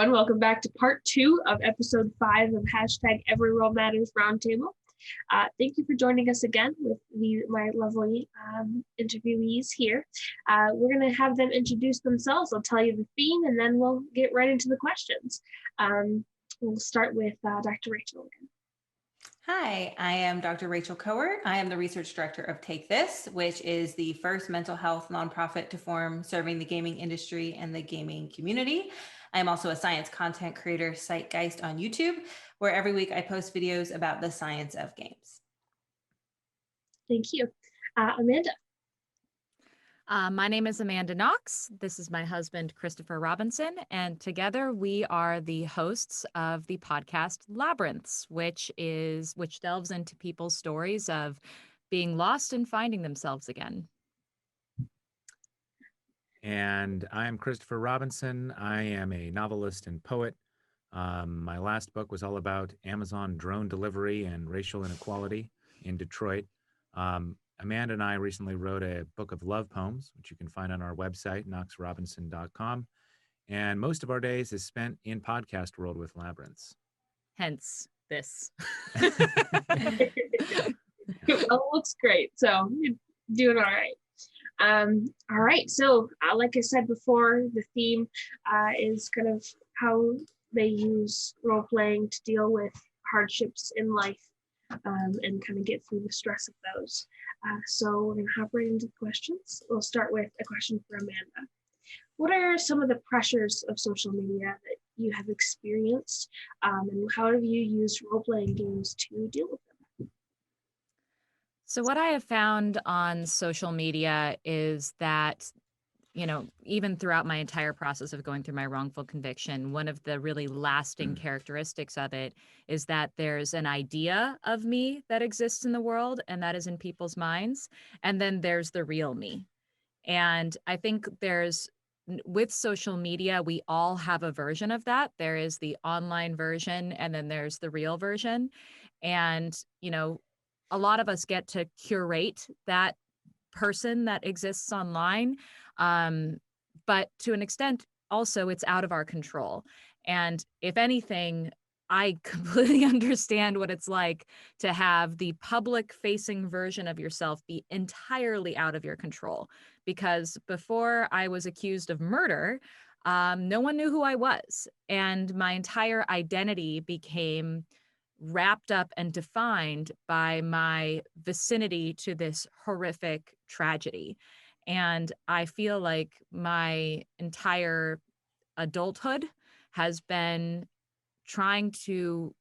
everyone. Welcome back to part 2 of episode 5 of hashtag Every World Matters Roundtable. Thank you for joining us again with my lovely interviewees here. We're going to have them introduce themselves. I'll tell you the theme, and then we'll get right into the questions. We'll start with Dr. Rachel again. Hi, I am Dr. Rachel Kowert. I am the research director of Take This, which is the first mental health nonprofit to form serving the gaming industry and the gaming community. I am also a science content creator, Zeitgeist on YouTube, where every week I post videos about the science of games. Thank you. Amanda. My name is Amanda Knox. This is my husband, Christopher Robinson, and together we are the hosts of the podcast Labyrinths, which delves into people's stories of being lost and finding themselves again. And I'm Christopher Robinson. I am a novelist and poet. My last book was all about Amazon drone delivery and racial inequality in Detroit. Amanda and I recently wrote a book of love poems, which you can find on our website, knoxrobinson.com. And most of our days is spent in podcast world with Labyrinths. Hence this. Well, it looks great. So you're doing all right. All right. So like I said before, the theme is kind of how they use role-playing to deal with hardships in life and kind of get through the stress of those. So we're going to hop right into the questions. We'll start with a question for Amanda. What are some of the pressures of social media that you have experienced, and how have you used role-playing games to deal with them? So what I have found on social media is that, even throughout my entire process of going through my wrongful conviction, one of the really lasting characteristics of it is that there's an idea of me that exists in the world, and that is in people's minds. And then there's the real me. And I think with social media, we all have a version of that. There is the online version, and then there's the real version. And, a lot of us get to curate that person that exists online. But to an extent, also, it's out of our control. And if anything, I completely understand what it's like to have the public-facing version of yourself be entirely out of your control. Because before I was accused of murder, no one knew who I was. And my entire identity became wrapped up and defined by my vicinity to this horrific tragedy. And I feel like my entire adulthood has been trying to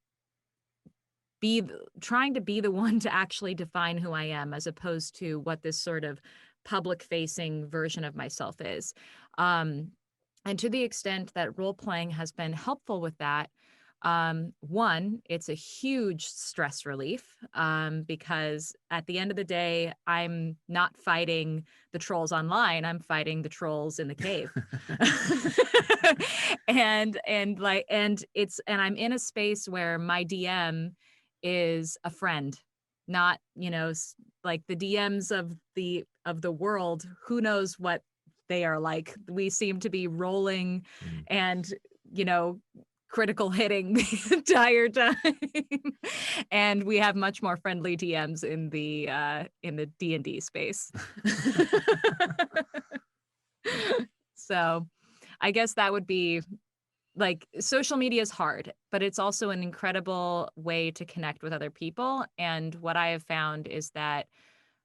be the one to actually define who I am, as opposed to what this sort of public-facing version of myself is. And to the extent that role-playing has been helpful with that, one, it's a huge stress relief, because at the end of the day, I'm not fighting the trolls online. I'm fighting the trolls in the cave. and I'm in a space where my DM is a friend, not, like the DMs of the world. Who knows what they are like? We seem to be rolling and, critical hitting the entire time. And we have much more friendly DMs in the D&D space. So I guess that would be, like, social media is hard, but it's also an incredible way to connect with other people. And what I have found is that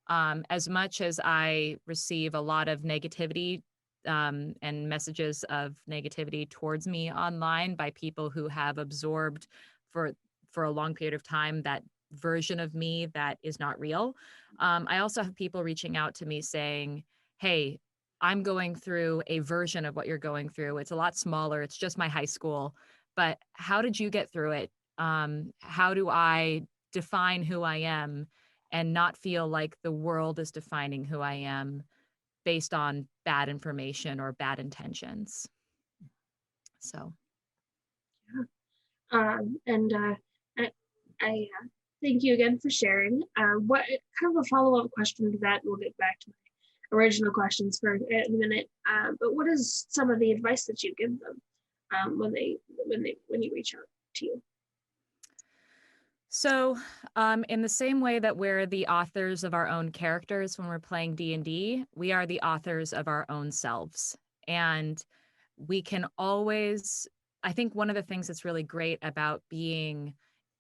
as much as I receive a lot of negativity and messages of negativity towards me online by people who have absorbed for a long period of time that version of me that is not real. I also have people reaching out to me saying, hey, I'm going through a version of what you're going through. It's a lot smaller. It's just my high school. But how did you get through it? How do I define who I am and not feel like the world is defining who I am based on bad information or bad intentions? So, yeah. I thank you again for sharing. What kind of a follow-up question to that? We'll get back to my original questions for in a minute. But what is some of the advice that you give them when you reach out to you? So in the same way that we're the authors of our own characters when we're playing D&D, we are the authors of our own selves. And we can always, I think one of the things that's really great about being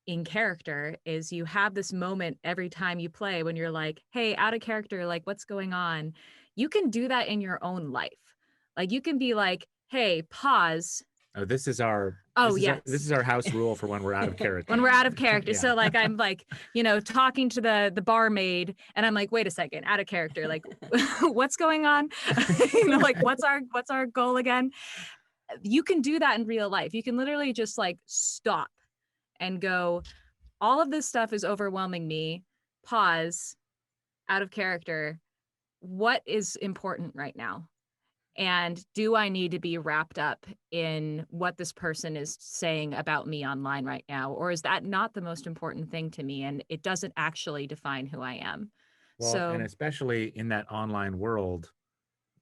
in character is you have this moment every time you play when you're like, hey, out of character, like what's going on? You can do that in your own life. Like you can be like, hey, pause. Oh, this is our yes. This is our house rule for when we're out of character. When we're out of character. Yeah. So like I'm like, talking to the barmaid and I'm like, wait a second, out of character. Like what's going on? Like what's our goal again? You can do that in real life. You can literally just like stop and go, all of this stuff is overwhelming me. Pause, out of character. What is important right now? And do I need to be wrapped up in what this person is saying about me online right now? Or is that not the most important thing to me? And it doesn't actually define who I am. Well, and especially in that online world,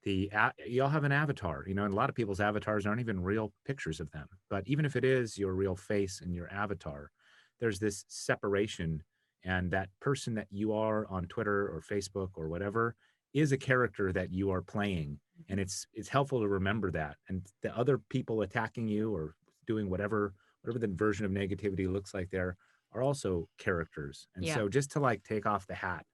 y'all have an avatar, and a lot of people's avatars aren't even real pictures of them. But even if it is your real face and your avatar, there's this separation, and that person that you are on Twitter or Facebook or whatever is a character that you are playing. And it's helpful to remember that. And the other people attacking you or doing whatever the version of negativity looks like there are also characters. And so just to like take off the hat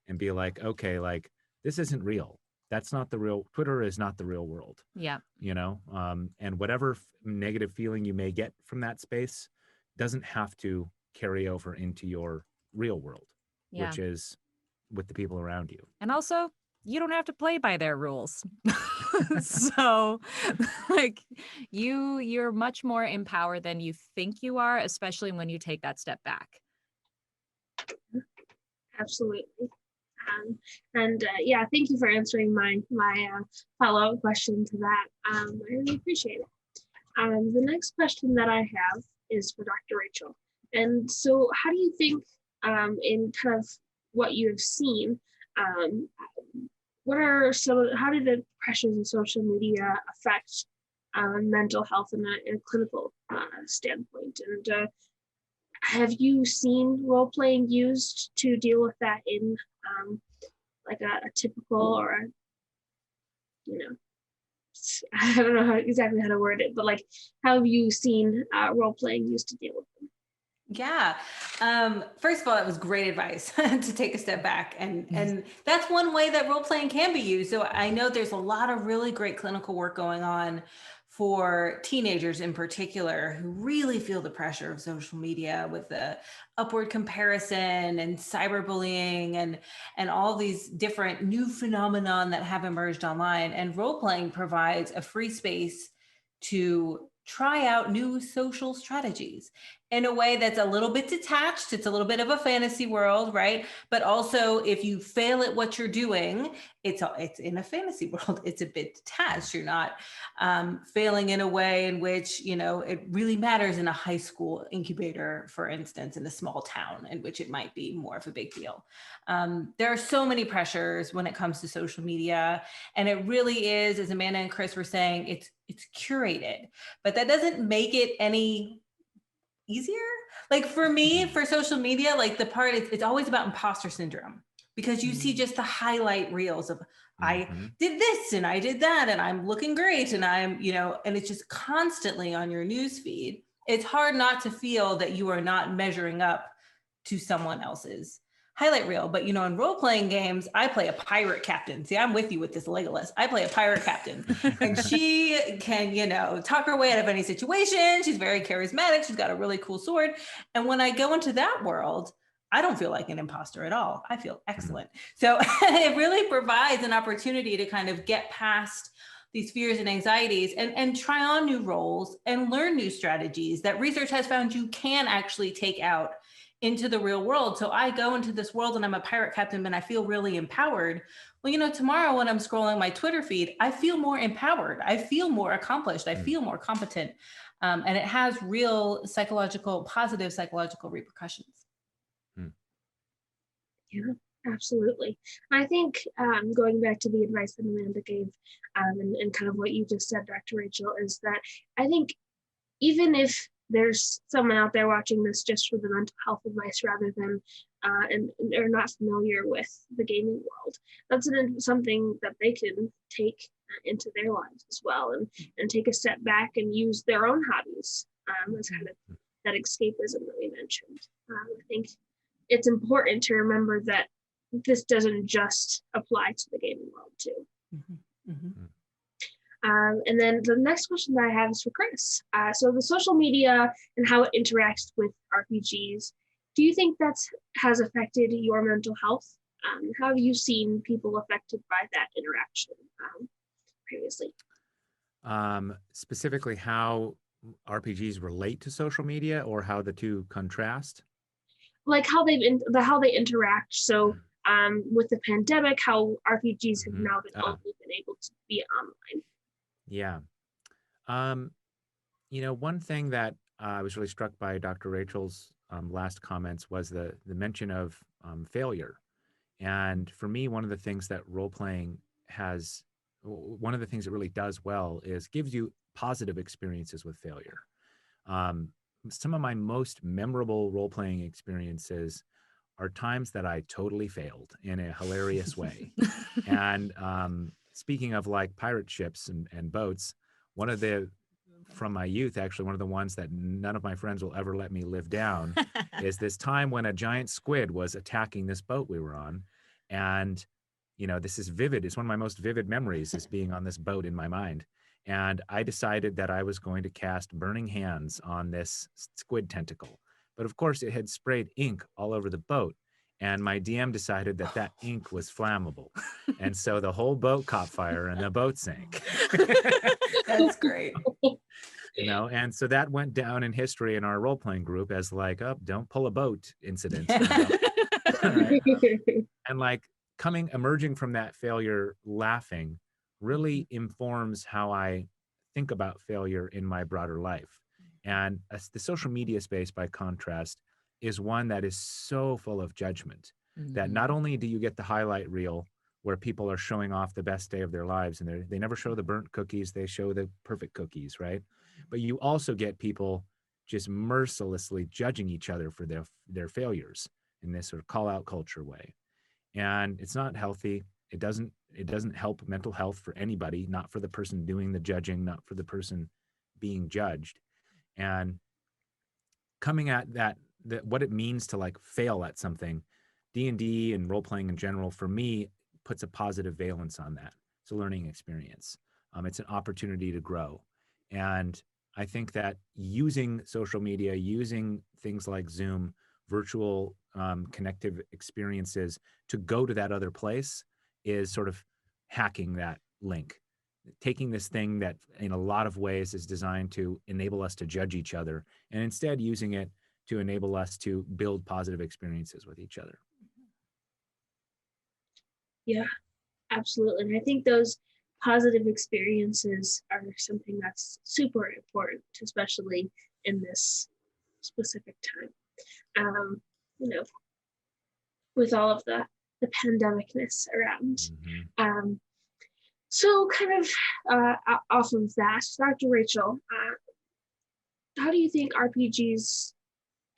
and be like, okay, like this isn't real. That's not the real, Twitter is not the real world. Yeah. And whatever negative feeling you may get from that space doesn't have to carry over into your real world, which is with the people around you. And also, you don't have to play by their rules. So like you're much more empowered than you think you are, especially when you take that step back. Absolutely. Thank you for answering my follow-up question to that. I really appreciate it. The next question that I have is for Dr. Rachel. And so how do you think, in kind of what you have seen, how did the pressures of social media affect mental health in a clinical standpoint? And have you seen role-playing used to deal with that in like a typical or I don't know exactly how to word it, but like how have you seen role-playing used to deal with them? Yeah. First of all, that was great advice to take a step back. And that's one way that role-playing can be used. So I know there's a lot of really great clinical work going on for teenagers in particular who really feel the pressure of social media with the upward comparison and cyberbullying and all these different new phenomenon that have emerged online. And role-playing provides a free space to try out new social strategies in a way that's a little bit detached. It's a little bit of a fantasy world, right? But also if you fail at what you're doing, it's in a fantasy world, it's a bit detached. You're not failing in a way in which, it really matters in a high school incubator, for instance, in a small town in which it might be more of a big deal. There are so many pressures when it comes to social media. And it really is, as Amanda and Chris were saying, it's curated, but that doesn't make it any easier. Like for me, for social media, like the part, it's always about imposter syndrome, because you see just the highlight reels of I did this and I did that and I'm looking great and I'm, and it's just constantly on your news feed. It's hard not to feel that you are not measuring up to someone else's highlight reel. But, in role-playing games, I play a pirate captain. See, I'm with you with this Legolas. I play a pirate captain and she can, talk her way out of any situation. She's very charismatic. She's got a really cool sword. And when I go into that world, I don't feel like an imposter at all. I feel excellent. So it really provides an opportunity to kind of get past these fears and anxieties and try on new roles and learn new strategies that research has found you can actually take out into the real world. So I go into this world and I'm a pirate captain and I feel really empowered. Well, tomorrow when I'm scrolling my Twitter feed, I feel more empowered. I feel more accomplished. I feel more competent. And it has real positive psychological repercussions. Yeah, absolutely. I think going back to the advice that Amanda gave and kind of what you just said, Dr. Rachel, is that I think even if there's someone out there watching this just for the mental health advice rather than and are not familiar with the gaming world, that's something that they can take into their lives as well, and take a step back and use their own hobbies as kind of that escapism that we mentioned. I think it's important to remember that this doesn't just apply to the gaming world too. And then the next question that I have is for Chris. So the social media and how it interacts with RPGs, do you think that has affected your mental health? How have you seen people affected by that interaction previously? Specifically, how RPGs relate to social media, or how the two contrast? Like how they interact. So with the pandemic, how RPGs have now been only been able to be online. Yeah. One thing that I was really struck by Dr. Rachel's last comments was the mention of failure. And for me, one of the things that role-playing has, one of the things it really does well is gives you positive experiences with failure. Some of my most memorable role-playing experiences are times that I totally failed in a hilarious way. And speaking of like pirate ships and boats, from my youth, actually, one of the ones that none of my friends will ever let me live down is this time when a giant squid was attacking this boat we were on. And, this is vivid. It's one of my most vivid memories, is being on this boat in my mind. And I decided that I was going to cast burning hands on this squid tentacle. But of course, it had sprayed ink all over the boat. And my DM decided that ink was flammable. And so the whole boat caught fire and the boat sank. That's great. And so that went down in history in our role-playing group as like, oh, don't pull a boat incident. Right? And like emerging from that failure laughing really informs how I think about failure in my broader life. And the social media space, by contrast, is one that is so full of judgment that not only do you get the highlight reel where people are showing off the best day of their lives, and they never show the burnt cookies, they show the perfect cookies, right? But you also get people just mercilessly judging each other for their failures in this sort of call-out culture way. And it's not healthy. It doesn't help mental health for anybody, not for the person doing the judging, not for the person being judged. And coming at what it means to like fail at something, D&D and role-playing in general, for me, puts a positive valence on that. It's a learning experience. It's an opportunity to grow. And I think that using social media, using things like Zoom, virtual connective experiences to go to that other place is sort of hacking that link. Taking this thing that in a lot of ways is designed to enable us to judge each other, and instead using it to enable us to build positive experiences with each other. Yeah, absolutely. And I think those positive experiences are something that's super important, especially in this specific time. With all of the pandemicness around. So kind of off of that, Dr. Rachel, how do you think RPGs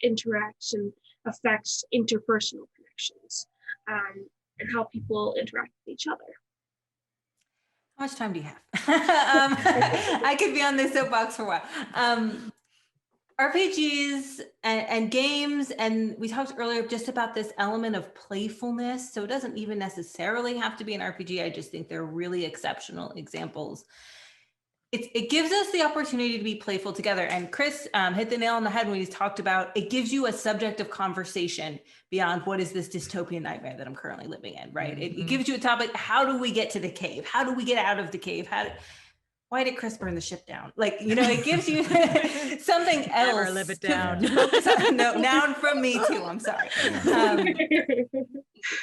interaction affects interpersonal connections and how people interact with each other? How much time do you have? I could be on this soapbox for a while. RPGs and games, and we talked earlier just about this element of playfulness. So it doesn't even necessarily have to be an RPG. I just think they're really exceptional examples. It gives us the opportunity to be playful together. And Chris hit the nail on the head when he talked about it gives you a subject of conversation beyond what is this dystopian nightmare that I'm currently living in, right? It gives you a topic. How do we get to the cave? How do we get out of the cave? Why did Chris burn the ship down? It gives you something else. Never live it down. No, down from me too. I'm sorry.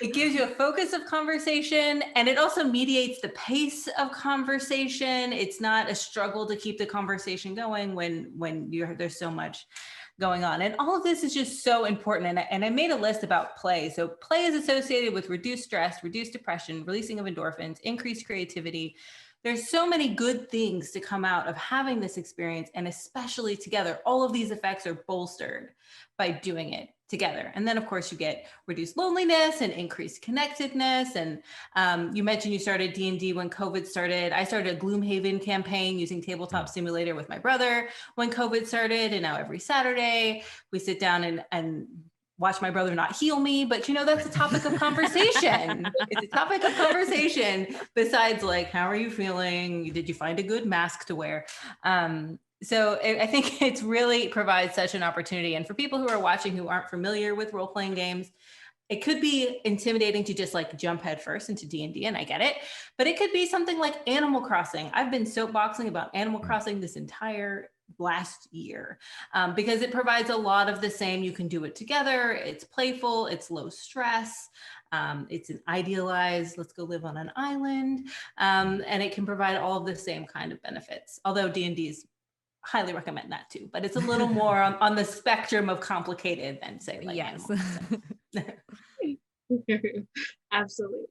It gives you a focus of conversation, and it also mediates the pace of conversation. It's not a struggle to keep the conversation going when there's so much going on. And all of this is just so important. And I made a list about play. So play is associated with reduced stress, reduced depression, releasing of endorphins, increased creativity, there's so many good things to come out of having this experience, and especially together. All of these effects are bolstered by doing it together. And then of course you get reduced loneliness and increased connectedness. And you mentioned you started D&D when COVID started. I started a Gloomhaven campaign using Tabletop Simulator with my brother when COVID started. And now every Saturday we sit down and watch my brother not heal me, but you know, that's a topic of conversation. It's a topic of conversation besides like, how are you feeling? Did you find a good mask to wear? So I think it's really provides such an opportunity. And for people who are watching who aren't familiar with role-playing games, it could be intimidating to just like jump headfirst into D&D, and I get it, but it could be something like Animal Crossing. I've been soapboxing about Animal Crossing this entire last year because it provides a lot of the same. You can do it together. It's playful. It's low stress. It's an idealized, let's go live on an island. And it can provide all of the same kind of benefits. Although D&D's highly recommend that too, but it's a little more on the spectrum of complicated than say like yes. Absolutely.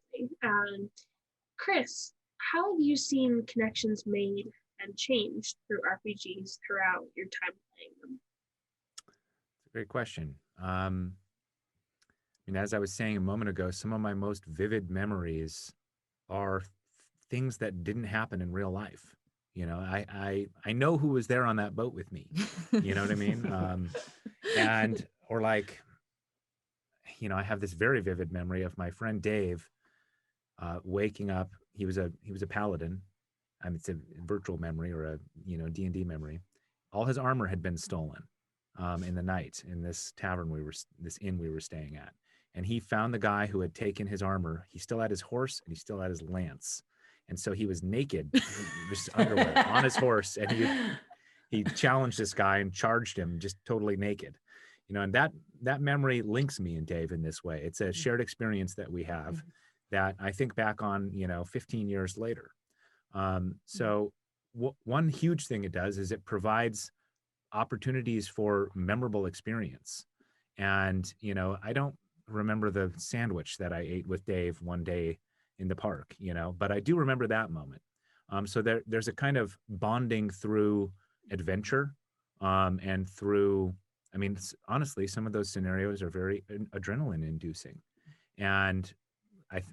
Chris, how have you seen connections made and changed through RPGs throughout your time playing them? It's a great question. I mean, as I was saying a moment ago, some of my most vivid memories are things that didn't happen in real life. You know, I know who was there on that boat with me. You know what I mean? And or like, you know, I have this very vivid memory of my friend Dave waking up. He was a paladin. I mean, it's a virtual memory or a D&D memory. All his armor had been stolen in the night in this inn we were staying at, and he found the guy who had taken his armor. He still had his horse and he still had his lance. And so he was naked, just underwear on his horse, and he challenged this guy and charged him just totally naked, you know. And that memory links me and Dave in this way. It's a shared experience that we have that I think back on, 15 years later. So one huge thing it does is it provides opportunities for memorable experience. And I don't remember the sandwich that I ate with Dave one day in the park, but I do remember that moment. So there's a kind of bonding through adventure, and through, I mean, honestly, some of those scenarios are very adrenaline inducing. And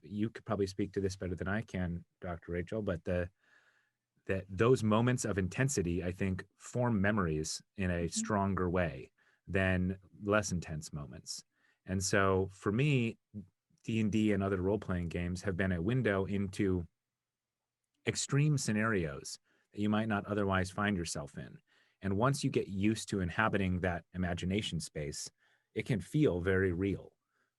you could probably speak to this better than I can, Dr. Rachel, but those moments of intensity, I think, form memories in a stronger way than less intense moments. And so for me, D&D and other role-playing games have been a window into extreme scenarios that you might not otherwise find yourself in. And once you get used to inhabiting that imagination space, it can feel very real.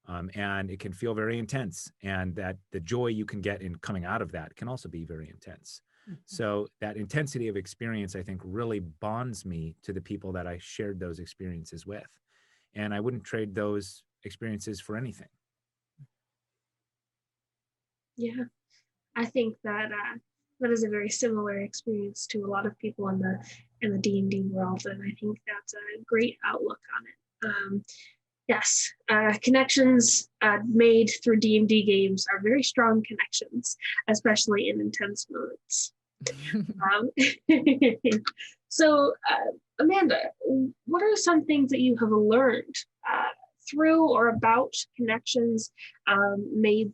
And it can feel very intense. And that the joy you can get in coming out of that can also be very intense. So that intensity of experience, I think, really bonds me to the people that I shared those experiences with. And I wouldn't trade those experiences for anything. Yeah, I think that that is a very similar experience to a lot of people in the D&D world, and I think that's a great outlook on it. Yes, connections made through D&D games are very strong connections, especially in intense moments. So, Amanda, what are some things that you have learned through or about connections made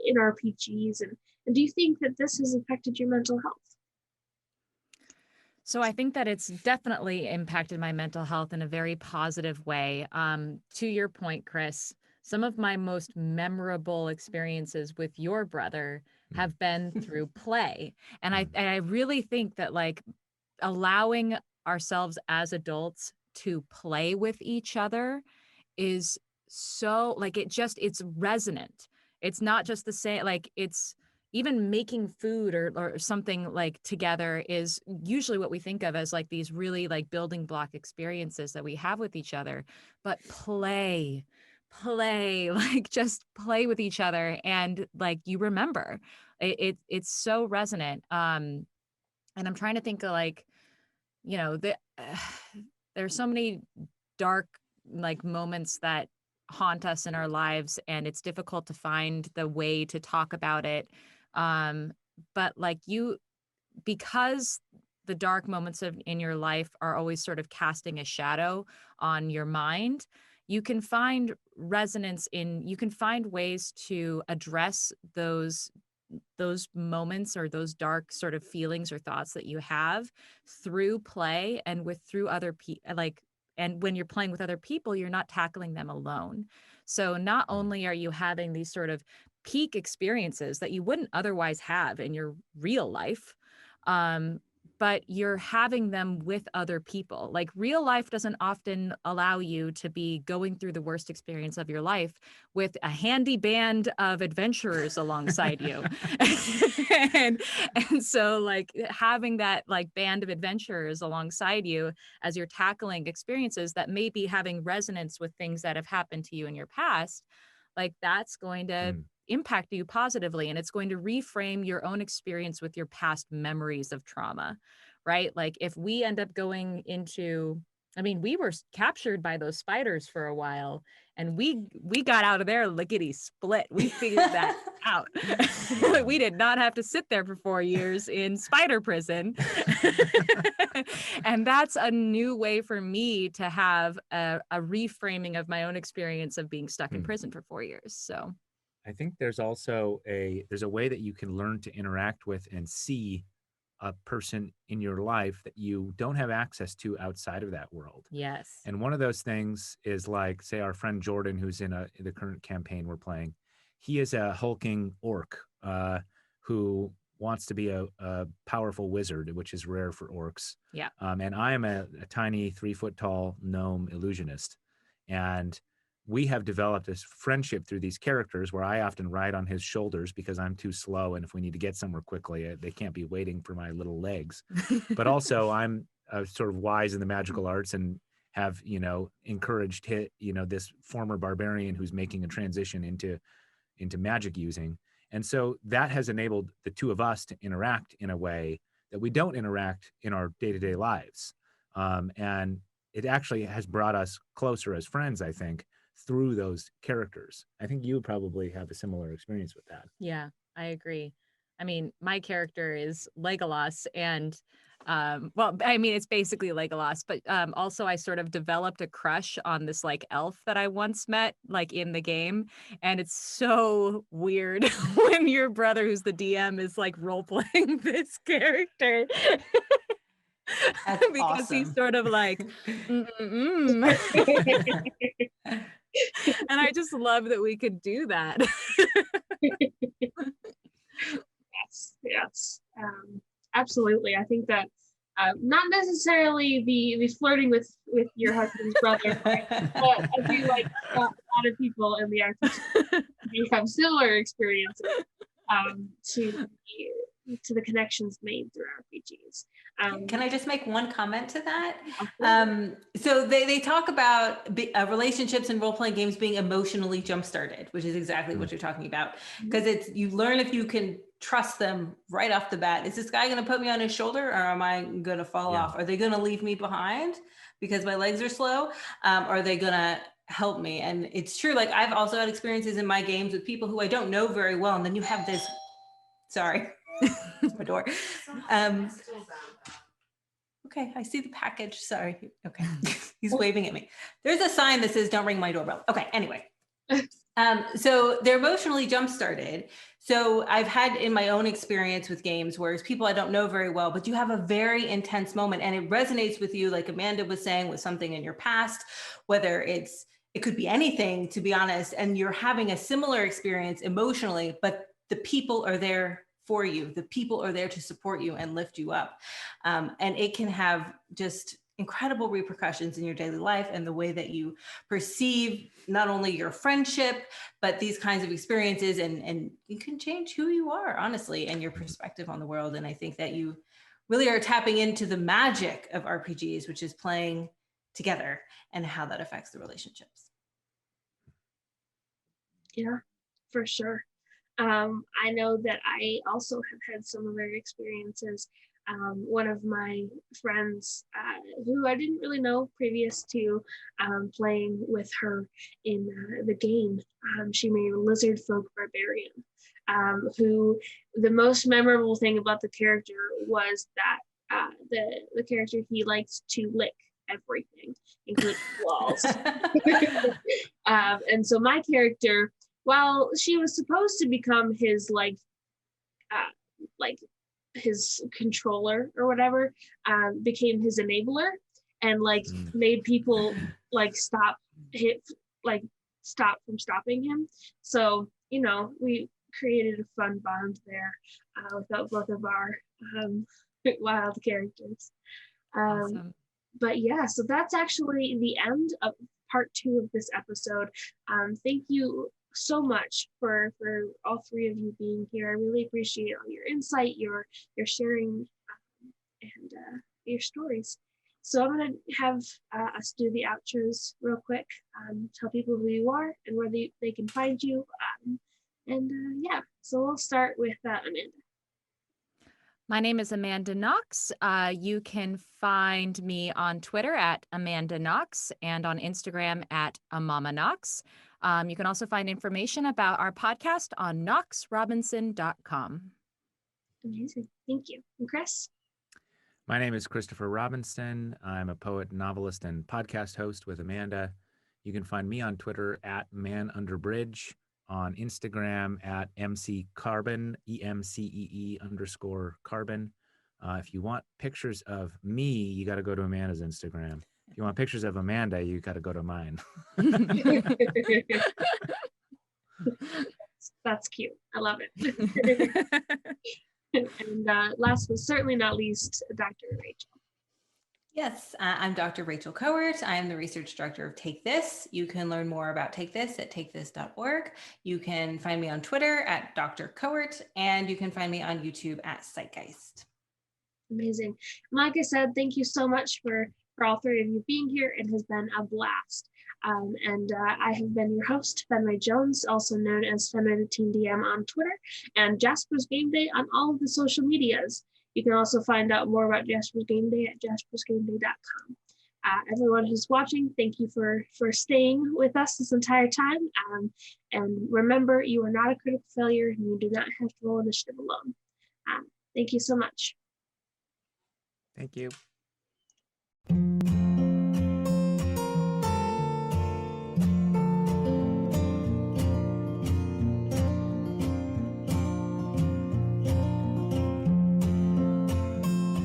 in RPGs, and do you think that this has affected your mental health? So I think that it's definitely impacted my mental health in a very positive way. To your point, Chris, some of my most memorable experiences with your brother have been through play. And I really think that like allowing ourselves as adults to play with each other is so like, it's resonant. It's not just the same, like it's even making food or something like together is usually what we think of as like these really like building block experiences that we have with each other. But play, like just play with each other. And like, you remember it's so resonant. And I'm trying to think of like, there's so many dark like moments that haunt us in our lives, and it's difficult to find the way to talk about it. But like because the dark moments in your life are always sort of casting a shadow on your mind, you can find resonance you can find ways to address those moments or those dark sort of feelings or thoughts that you have through play and through other people. And when you're playing with other people, you're not tackling them alone. So not only are you having these sort of peak experiences that you wouldn't otherwise have in your real life, but you're having them with other people. Like, real life doesn't often allow you to be going through the worst experience of your life with a handy band of adventurers alongside you. and so, like, having that like band of adventurers alongside you as you're tackling experiences that may be having resonance with things that have happened to you in your past, like, that's going to impact you positively, and it's going to reframe your own experience with your past memories of trauma, right? Like, if we end up going into, I mean, we were captured by those spiders for a while, and we got out of there lickety split. We figured that out. We did not have to sit there for 4 years in spider prison. And that's a new way for me to have a reframing of my own experience of being stuck in prison for 4 years. So I think there's also there's a way that you can learn to interact with and see a person in your life that you don't have access to outside of that world. yes. And one of those things is, like, say, our friend Jordan, who's in the current campaign we're playing. He is a hulking orc who wants to be a powerful wizard, which is rare for orcs. Yeah. And I am a tiny 3-foot tall gnome illusionist. And we have developed this friendship through these characters where I often ride on his shoulders because I'm too slow. And if we need to get somewhere quickly, they can't be waiting for my little legs. But also I'm sort of wise in the magical arts and have, encouraged this former barbarian who's making a transition into magic using. And so that has enabled the two of us to interact in a way that we don't interact in our day-to-day lives. And it actually has brought us closer as friends, I think, through those characters. I think you probably have a similar experience with that. Yeah, I agree. I mean, my character is Legolas, and well, I mean, it's basically Legolas, but also I sort of developed a crush on this like elf that I once met, like, in the game. And it's so weird when your brother, who's the DM, is like role playing this character. That's because awesome. he's sort of like, and I just love that we could do that. Yes, absolutely. I think that not necessarily the flirting with your husband's brother, but I do like a lot of people in the RPG have similar experiences to the connections made through RPGs. Can I just make one comment to that? So they talk about relationships in role-playing games being emotionally jump-started, which is exactly what you're talking about. Because you learn if you can trust them right off the bat. Is this guy going to put me on his shoulder, or am I going to fall off? Are they going to leave me behind because my legs are slow? Are they going to help me? And it's true. Like, I've also had experiences in my games with people who I don't know very well. And then you have this, sorry, my door. Okay, I see the package. Sorry. Okay, he's waving at me. There's a sign that says, "Don't ring my doorbell." Okay, anyway. So they're emotionally jump-started. So I've had in my own experience with games where it's people I don't know very well, but you have a very intense moment and it resonates with you, like Amanda was saying, with something in your past, whether it could be anything, to be honest, and you're having a similar experience emotionally, but the people are there for you. The people are there to support you and lift you up. And it can have just incredible repercussions in your daily life and the way that you perceive not only your friendship, but these kinds of experiences, and it can change who you are, honestly, and your perspective on the world. And I think that you really are tapping into the magic of RPGs, which is playing together and how that affects the relationships. Yeah, for sure. I know that I also have had similar experiences. One of my friends who I didn't really know previous to playing with her in the game, she made a lizard folk barbarian. who the most memorable thing about the character was that the character, he likes to lick everything, including walls. And so my character, while she was supposed to become his like his controller or whatever, became his enabler and like made people like stop from stopping him. So, you know, we created a fun bond there without both of our wild characters. Awesome. But yeah, so that's actually the end of part 2 of this episode. Thank you so much for all 3 of you being here. I really appreciate all your insight, your sharing, and your stories. So I'm going to have us do the outros real quick. Tell people who you are and where they can find you. Yeah, so we'll start with Amanda. My name is Amanda Knox. You can find me on Twitter at Amanda Knox and on Instagram at Amama Knox. You can also find information about our podcast on knoxrobinson.com. Amazing. Thank you. And Chris? My name is Christopher Robinson. I'm a poet, novelist, and podcast host with Amanda. You can find me on Twitter at manunderbridge, on Instagram at mccarbon, EMCEE_carbon. If you want pictures of me, you got to go to Amanda's Instagram. If you want pictures of Amanda, you got to go to mine. That's cute. I love it. And last but certainly not least, Dr. Rachel. Yes, I'm Dr. Rachel Kowert. I am the research director of Take This. You can learn more about Take This at TakeThis.org. You can find me on Twitter at Dr. Kowert, and you can find me on YouTube at Zeitgeist. Amazing. Like I said, thank you so much for all 3 of you being here. It has been a blast. I have been your host, Fenway Jones, also known as Fenway the Teen DM on Twitter, and Jasper's Game Day on all of the social medias. You can also find out more about Jasper's Game Day at jaspersgameday.com. Everyone who's watching, thank you for staying with us this entire time. And remember, you are not a critical failure, and you do not have to roll initiative alone. Thank you so much. Thank you.